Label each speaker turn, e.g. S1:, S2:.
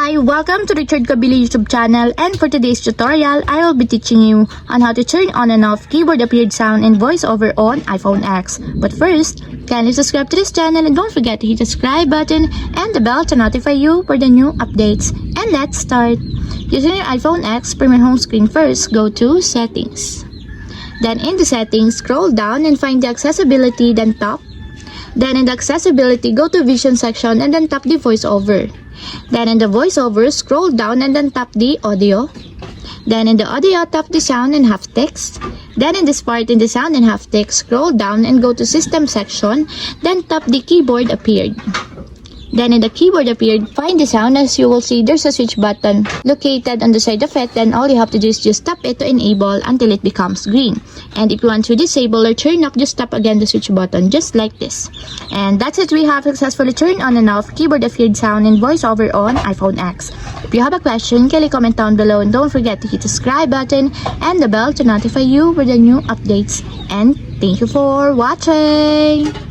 S1: Hi! Welcome to Richard Kabili YouTube channel, and for today's tutorial, I will be teaching you on how to turn on and off keyboard appeared sound and voiceover on iPhone X. But first, kindly subscribe to this channel and don't forget to hit the subscribe button and the bell to notify you for the new updates. And let's start! Using your iPhone X, from your home screen first, go to Settings. Then in the Settings, scroll down and find the Accessibility, then tap. Then in the Accessibility, go to Vision section and then tap the voiceover. Then in the voiceover, scroll down and then tap the audio. Then in the audio, tap the sound and have text. Then in this part, in the sound and have text, scroll down and go to System section, then tap the keyboard appeared. Then in the keyboard appeared, find the sound. As you will see, there's a switch button located on the side of it. Then all you have to do is just tap it to enable until it becomes green. And if you want to disable or turn off, just tap again the switch button, just like this. And that's it. We have successfully turned on and off keyboard appeared sound and voiceover on iPhone X. If you have a question, kindly comment down below, and don't forget to hit the subscribe button and the bell to notify you for the new updates. And thank you for watching!